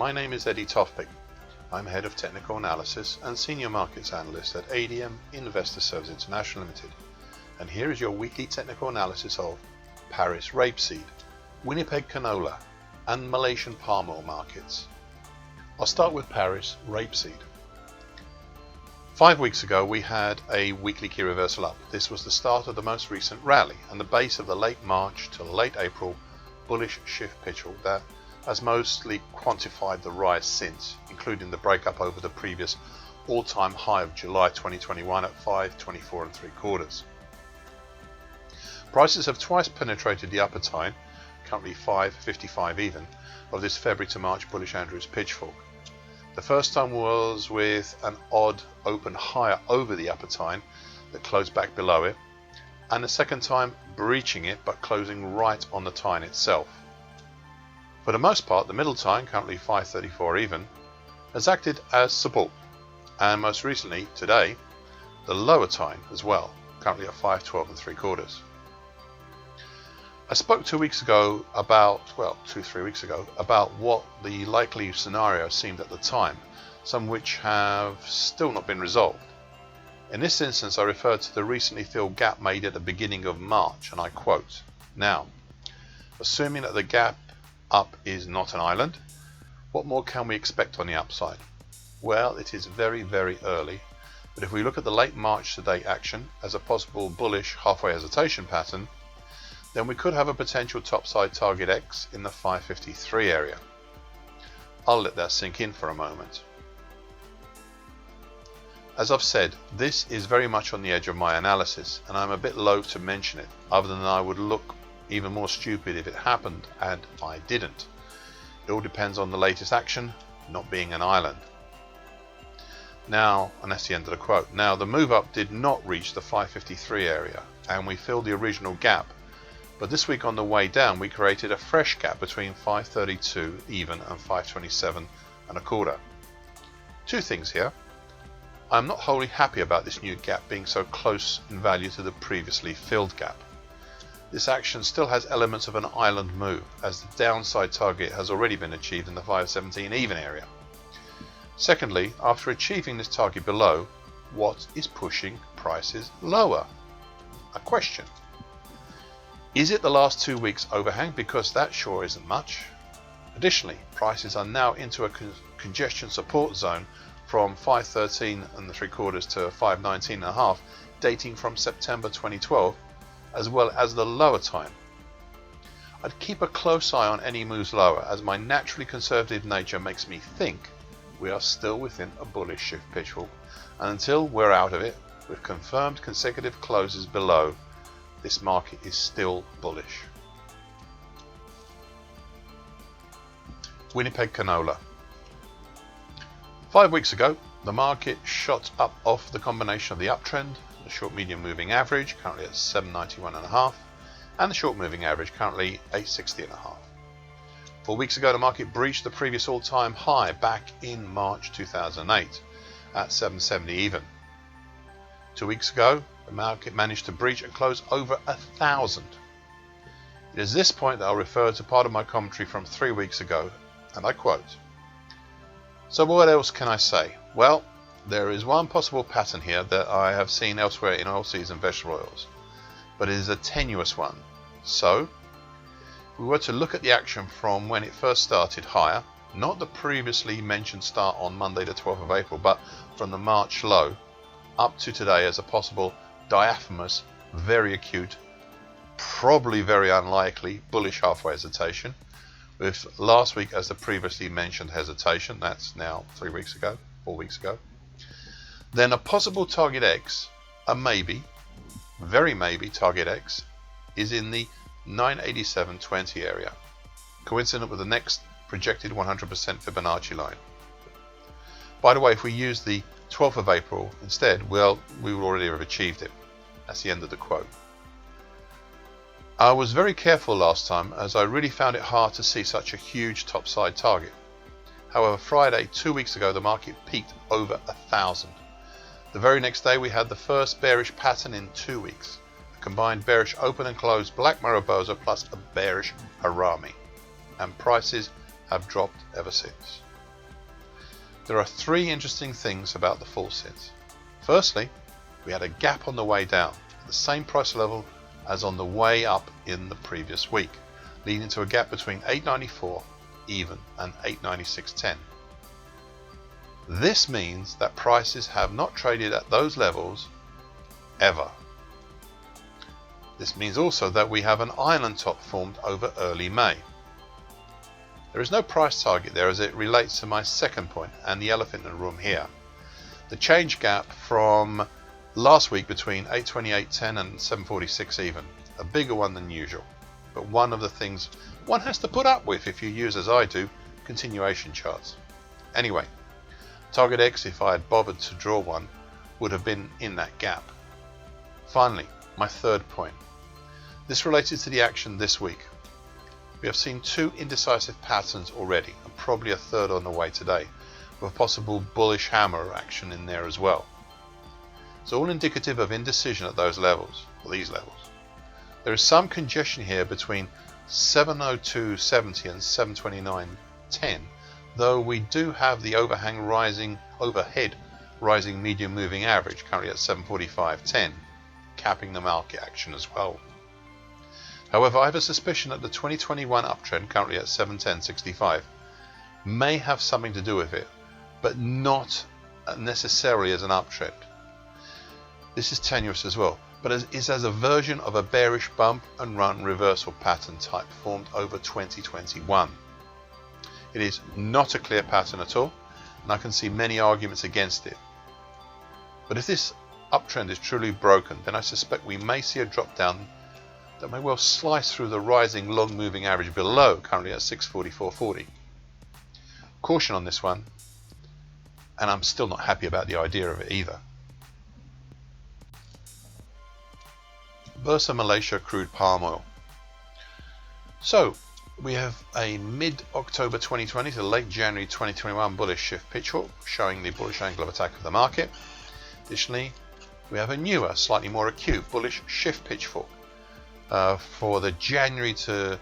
My name is Eddie Tofpik. I'm Head of Technical Analysis and Senior Markets Analyst at ADM Investor Service International Limited. And here is your weekly technical analysis of Paris rapeseed, Winnipeg canola and Malaysian palm oil markets. I'll start with Paris rapeseed. 5 weeks ago we had a weekly key reversal up. This was the start of the most recent rally and the base of the late March to late April bullish shift pitch that has mostly quantified the rise since, including the breakup over the previous all-time high of July 2021 at 5.24 3/4. Prices have twice penetrated the upper time, currently 5.55 even, of this February to March bullish Andrews pitchfork. The first time was with an odd open higher over the upper time that closed back below it, and the second time breaching it but closing right on the tine itself. For the most part, the middle tine, currently 5.34 even, has acted as support, and most recently, today, the lower tine as well, currently at 5.12 3/4. I spoke 2 weeks ago about, well, 2-3 weeks ago, about what the likely scenario seemed at the time, some which have still not been resolved. In this instance, I referred to the recently filled gap made at the beginning of March, and I quote, "Now, assuming that the gap up is not an island, what more can we expect on the upside? Well, it is very, very early, but if we look at the late March to date action as a possible bullish halfway hesitation pattern, then we could have a potential topside target X in the 553 area. I'll let that sink in for a moment. As I've said, this is very much on the edge of my analysis, and I'm a bit loath to mention it, other than I would look even more stupid if it happened and I didn't. It all depends on the latest action, not being an island." Now, and that's the end of the quote. Now, the move up did not reach the 553 area, and we filled the original gap, but this week on the way down we created a fresh gap between 532 even and 527 1/4. Two things here. I'm not wholly happy about this new gap being so close in value to the previously filled gap. This action still has elements of an island move, as the downside target has already been achieved in the 517 even area. Secondly, after achieving this target below, what is pushing prices lower? A question. Is it the last 2 weeks overhang? Because that sure isn't much. Additionally, prices are now into a congestion support zone from 513 3/4 to 519 1/2, dating from September 2012, as well as the lower time. I'd keep a close eye on any moves lower, as my naturally conservative nature makes me think we are still within a bullish shift pitchfork, and until we're out of it, with confirmed consecutive closes below, this market is still bullish. Winnipeg canola. 5 weeks ago, the market shot up off the combination of the uptrend, the short medium moving average currently at 791 1/2, and the short moving average currently 860 1/2. 4 weeks ago the market breached the previous all-time high back in March 2008 at 770 even. 2 weeks ago the market managed to breach and close over 1,000. It is this point that I'll refer to part of my commentary from 3 weeks ago, and I quote, "So what else can I say? Well, there is one possible pattern here that I have seen elsewhere in oilseeds and vegetable oils, but it is a tenuous one. So, if we were to look at the action from when it first started higher, not the previously mentioned start on Monday the 12th of April, but from the March low, up to today as a possible diaphanous, very acute, probably very unlikely bullish halfway hesitation, with last week as the previously mentioned hesitation, that's now 3 weeks ago, 4 weeks ago, then a possible target X, a maybe, very maybe target X, is in the 987.20 area, coincident with the next projected 100% Fibonacci line. By the way, if we use the 12th of April instead, well, we would already have achieved it." That's the end of the quote. I was very careful last time, as I really found it hard to see such a huge topside target. However, Friday 2 weeks ago the market peaked over 1,000. The very next day we had the first bearish pattern in 2 weeks, a combined bearish open and close black Mariposa plus a bearish Harami, and prices have dropped ever since. There are three interesting things about the fall since. Firstly, we had a gap on the way down at the same price level as on the way up in the previous week, leading to a gap between 8.94 even and 8.96.10. This means that prices have not traded at those levels ever. This means also that we have an island top formed over early May. There is no price target there as it relates to my second point and the elephant in the room here. The change gap from last week between 8.28.10 and 7.46 even, a bigger one than usual, but one of the things one has to put up with if you use, as I do, continuation charts. Anyway, target X, if I had bothered to draw one, would have been in that gap. Finally, my third point. This related to the action this week. We have seen two indecisive patterns already, and probably a third on the way today, with a possible bullish hammer action in there as well. It's all indicative of indecision at those levels, or these levels. There is some congestion here between 702.70 and 729.10, though we do have the overhead rising medium moving average currently at 745.10, capping the market action as well. However, I have a suspicion that the 2021 uptrend, currently at 710.65, may have something to do with it, but not necessarily as an uptrend. This is tenuous as well, but is as a version of a bearish bump and run reversal pattern type formed over 2021. It is not a clear pattern at all, and I can see many arguments against it. But if this uptrend is truly broken, then I suspect we may see a drop down that may well slice through the rising long moving average below, currently at 644.40. Caution on this one, and I'm still not happy about the idea of it either. Bursa Malaysia crude palm oil. So we have a mid-October 2020 to late January 2021 bullish shift pitch hawk showing the bullish angle of attack of the market. Additionally, we have a newer, slightly more acute bullish shift pitchfork for the January to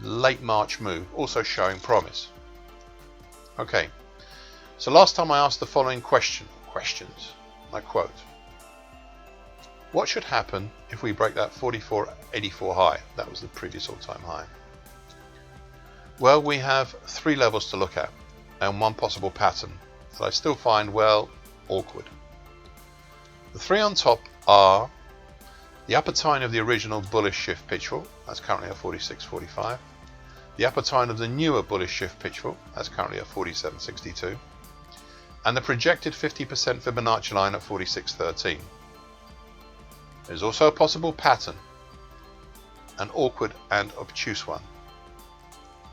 late March move, also showing promise. Okay, so last time I asked the following questions. I quote: what should happen if we break that 44.84 high? That was the previous all-time high. Well, we have three levels to look at and one possible pattern that I still find, well, awkward. The three on top are the upper tine of the original bullish shift pitchfork, that's currently at 46.45. The upper tine of the newer bullish shift pitchfork, that's currently at 47.62. And the projected 50% Fibonacci line at 46.13. There's also a possible pattern, an awkward and obtuse one.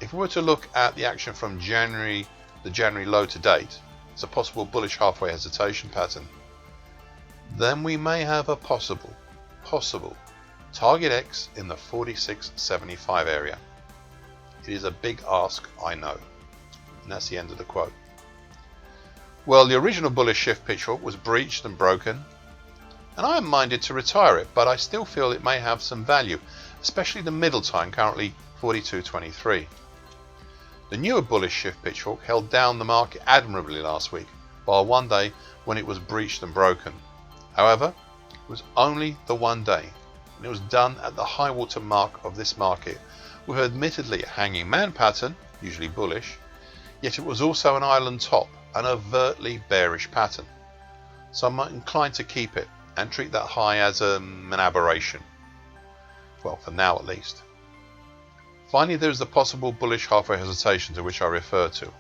If we were to look at the action from the January low to date, it's a possible bullish halfway hesitation pattern. Then we may have a possible target X in the 46.75 area. It is a big ask, I know. And that's the end of the quote. Well, the original bullish shift pitchfork was breached and broken, and I am minded to retire it, but I still feel it may have some value, especially the middle time, currently 42.23. The newer bullish shift pitchfork held down the market admirably last week, while one day when it was breached and broken. However, it was only the one day, and it was done at the high water mark of this market, with admittedly a hanging man pattern, usually bullish, yet it was also an island top, an overtly bearish pattern. So I'm inclined to keep it and treat that high as an aberration. Well, for now at least. Finally, there is the possible bullish halfway hesitation to which I refer to.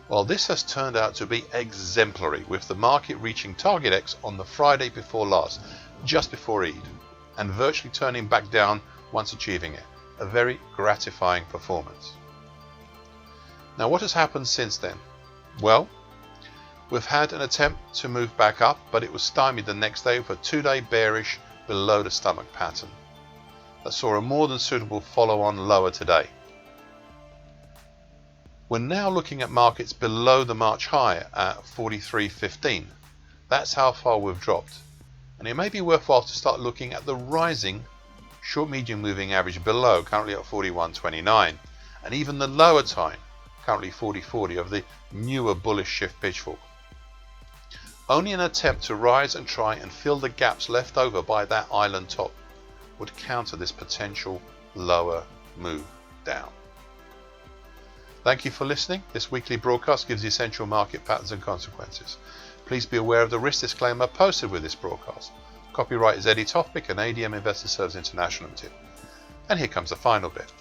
Well, this has turned out to be exemplary, with the market reaching target X on the Friday before last, just before Eid, and virtually turning back down once achieving it. A very gratifying performance. Now, what has happened since then? Well, we've had an attempt to move back up, but it was stymied the next day with a two-day bearish below the stomach pattern that saw a more than suitable follow-on lower today. We're now looking at markets below the March high at 43.15. That's how far we've dropped, and it may be worthwhile to start looking at the rising short medium moving average below, currently at 41.29, and even the lower time, currently 40.40, of the newer bullish shift pitchfork. Only an attempt to rise and try and fill the gaps left over by that island top would counter this potential lower move down. Thank you for listening. This weekly broadcast gives the essential market patterns and consequences. Please be aware of the risk disclaimer posted with this broadcast. Copyright is Eddie Tofpik and ADM Investor Services International Limited. And here comes the final bit.